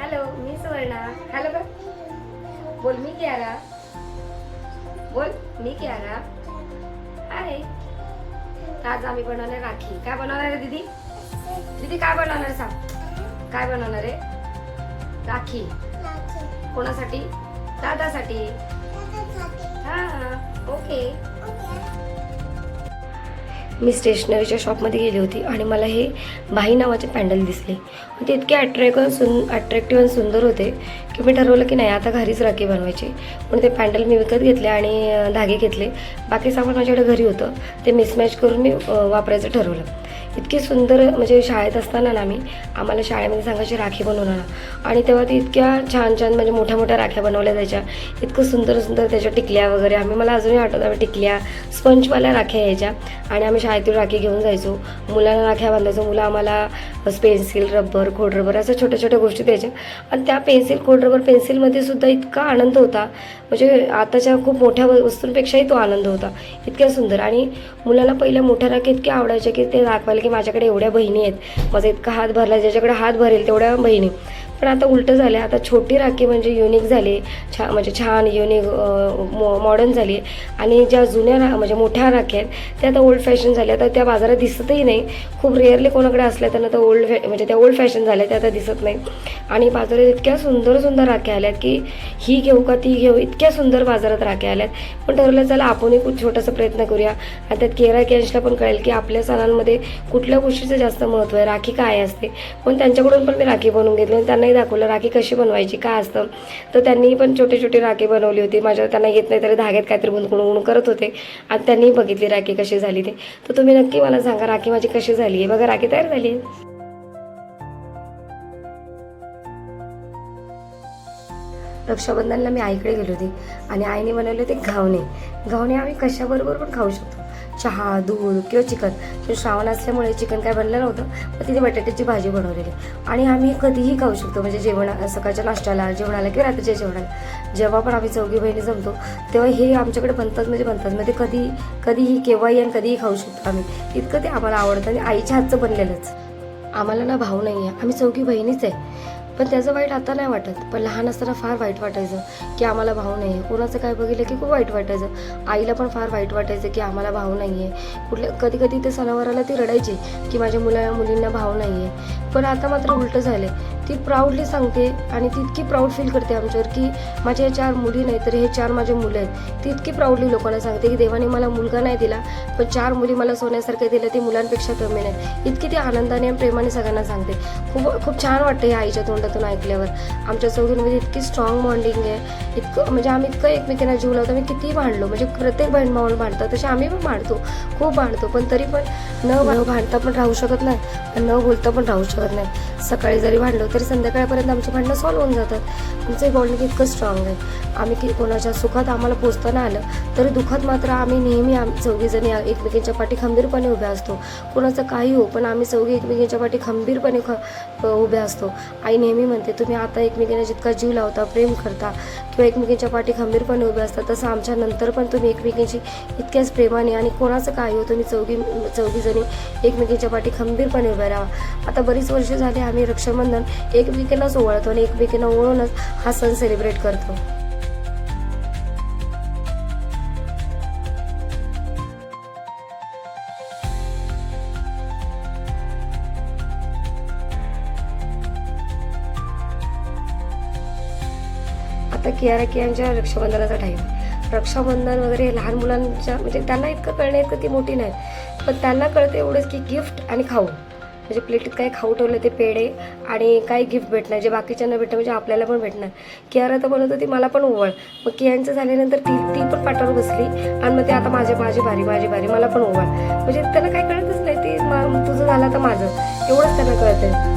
Hello, मी Suvarna. Hello कर. बोल, मी कियारा. बोल, मी कियारा. हाय. आज आम्ही बनवणार राखी. काय बनवणार आहे दीदी? दीदी काय बनवणार सांग? काय बनवणार आहे? राखी. कोणासाठी? दादासाठी. हा, ओके. मी स्टेशनरीच्या शॉपमध्ये गेली होती आणि मला हे बाई नावाचे पॅन्डल दिसले. ते इतके अट्रॅक्टिव्ह आणि सुंदर होते की मी ठरवलं की नाही आता घरीच राखी बनवायची. म्हणून ते पॅन्डल मी विकत घेतले आणि धागे घेतले. बाकी सामान माझ्याकडे घरी होतं, ते मिसमॅच करून मी वापरायचं ठरवलं. इतकी सुंदर, म्हणजे शाळेत असताना ना आम्हाला शाळेमध्ये सांगायची राखी बनवणार आणि तेव्हा ती इतक्या छान छान म्हणजे मोठ्या मोठ्या राख्या बनवल्या जायच्या. इतकं सुंदर सुंदर त्याच्या टिकल्या वगैरे मला अजूनही आठवतं. आम्ही टिकल्या स्पंजवाल्या राख्या यायच्या आणि आम्ही शाळेतून राखी घेऊन जायचो. मुलांना राख्या बांधायचो. मुलं आम्हाला पेन्सिल, रबर, खोड रबर असं छोट्या छोट्या गोष्टी द्यायच्या आणि त्या पेन्सिल, खोड रबर, पेन्सिलमध्ये सुद्धा इतका आनंद होता. म्हणजे आताच्या खूप मोठ्या वस्तूंपेक्षाही तो आनंद होता. इतक्या सुंदर. आणि मुलाला पहिल्या मोठ्या राखी इतक्या आवडायच्या की ते दाखवायला की माझ्याकडे एवढ्या बहिणी आहेत, माझा इतका हात भरला, ज्याच्याकडे हात भरेल तेवढ्या बहिणी. पण आता उलटं झालं. आता छोटी राखी म्हणजे युनिक झाली, म्हणजे छान युनिक मॉडर्न झाली. आणि ज्या जुन्या म्हणजे मोठ्या राख्या आहेत त्या आता ओल्ड फॅशन झाल्या. आता त्या बाजारात दिसतही नाही. खूप रेअरली कोणाकडे असल्या त्यांना तर म्हणजे त्या ओल्ड फॅशन झाल्या, त्या आता दिसत नाही. आणि बाजारात इतक्या सुंदर सुंदर राख्या आल्यात की ही घेऊ का ती घेऊ, इतक्या सुंदर बाजारात राख्या आल्यात. पण ठरवलं चला आपणही खूप छोटासा प्रयत्न करूया. आणि त्यात केरा कॅन्सला पण कळेल की आपल्या सणांमध्ये कुठल्या गोष्टीचं जास्त महत्त्व आहे, राखी काय असते. पण त्यांच्याकडून पण मी राखी बनवून घेतली आणि त्यांनाही दाखवलं राखी कशी बनवायची, काय असतं. तर त्यांनी पण छोटी छोटी राखी बनवली होती. त्यांना येत नाही तरी धाग्यात काहीतरी गुंतवून करत होते आणि त्यांनी बघितली राखी कशी झाली ते. तर तुम्ही नक्की मला सांगा राखी माझी कशी झाली आहे. बघा राखी तयार झाली आहे. रक्षाबंधनला मी आईकडे गेली होती आणि आईने बनवले होते घावणे आम्ही कशाबरोबर पण खाऊ शकतो. चहा, दूध किंवा चिकन. पण श्रावण असल्यामुळे चिकन काय बनलं नव्हतं, पण तिथे बटाट्याची भाजी बनवलेली आणि आम्ही कधीही खाऊ शकतो. म्हणजे सकाळच्या नाश्त्याला, जेवणाला किंवा रात्रीच्या जेवणाला. जेव्हा पण आम्ही चौघी बहिणी जमतो तेव्हा हे आमच्याकडे बनतात. म्हणजे कधीही केव्हाही आणि कधीही खाऊ शकतो आम्ही. इतकं ते आम्हाला आवडतं आणि आईच्या हातचं बनलेलंच. आम्हाला ना भाऊ नाही आहे, आम्ही चौघी बहिणीच आहे. पण त्याचं वाईट आता नाही वाटत, पण लहान असताना फार वाईट वाटायचं की आम्हाला भाऊ नाही आहे. कोणाचं काय बघितलं की खूप वाईट वाटायचं. आईला पण फार वाईट वाटायचं की आम्हाला भाऊ नाही आहे. कधी कधी ते सणावाराला ती रडायची की माझ्या मुलींना भाऊ नाही आहे. पण आता मात्र उलटं झालं. ती प्राऊडली सांगते आणि ती इतकी प्राऊड फील करते आमच्यावर की माझ्या 4 मुली नाही तर हे 4 माझे मुलं आहेत. ती इतकी प्राऊडली लोकांना सांगते की देवाने मला मुलगा नाही दिला, पण 4 मुली मला सोन्यासारखे दिल्या, ती मुलांपेक्षा कमी नाही. इतकी ती आनंदाने आणि प्रेमाने सगळ्यांना सांगते. खूप छान वाटतं हे आईच्या तोंडातून ऐकल्यावर. आमच्या चौघींमध्ये इतकी स्ट्रॉंग बॉन्डिंग आहे. म्हणजे आम्ही इतकं एकमेकांना जीव लावतो. आम्ही कितीही भांडलो, म्हणजे प्रत्येक बहीण भाऊ भांडतात तसे आम्ही पण भांडतो, खूप भांडतो. पण तरी पण न भांडता पण राहू शकत नाही आणि न बोलता पण राहू शकत नाही. सकाळी जरी भांडलो तरी संध्याकाळपर्यंत आमची भांडणं सॉल्व्ह होऊन जातात. आमचं बॉन्डिंग इतकं स्ट्रॉंग आहे. आम्ही कोणाच्या सुखात आम्हाला पोचताना आलं तरी दुःखात मात्र आम्ही नेहमी चौघीजणी एकमेकींच्या पाठी खंबीरपणे उभ्या असतो. कोणाचं काही हो, पण आम्ही चौघी एकमेकींच्या पाठी खंबीरपणे उभ्या असतो. आई नेहमी म्हणते तुम्ही आता एकमेकींना जितका जीव लावता, प्रेम करता किंवा एकमेकींच्या पाठी खंबीरपणे उभ्या असतात, तसं आमच्या नंतर पण तुम्ही एकमेकींची इतक्याच प्रेमाने आणि कोणाचं काय हो तुम्ही चौघीजणी एकमेकींच्या पाठी खंबीरपणे उभ्या राहा. आता बरीच वर्ष झाली आम्ही रक्षाबंधन एकमेकींनाच ओवाळतो आणि एकमेकींना ओळूनच हा सण सेलिब्रेट करतो. आता कियांच्या रक्षाबंधनाचा टाईम. रक्षाबंधन वगैरे लहान मुलांच्या म्हणजे त्यांना इतकं कळणे इतकं ती मोठी नाही, पण त्यांना कळते एवढंच की गिफ्ट आणि खाऊ. म्हणजे प्लेटीत काही खाऊ ठेवलं ते पेढे आणि काही गिफ्ट भेटणार जे बाकीच्यांना भेटणार म्हणजे आपल्याला पण भेटणार. कियारा तर म्हणत होती मला पण ओवळ. मग कियांचं झाल्यानंतर ती पण पाठावर बसली आणि मग ते आता माझी बारी मला पण ओवळ. म्हणजे त्यांना काही कळतच नाही. ती तुझं झालं तर माझं एवढंच त्यांना कळतंय.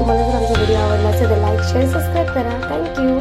तुम्हाला जर आमचा व्हिडिओ आवडला असेल तर लाईक शेअर सबस्क्राईब करा. थँक्यू.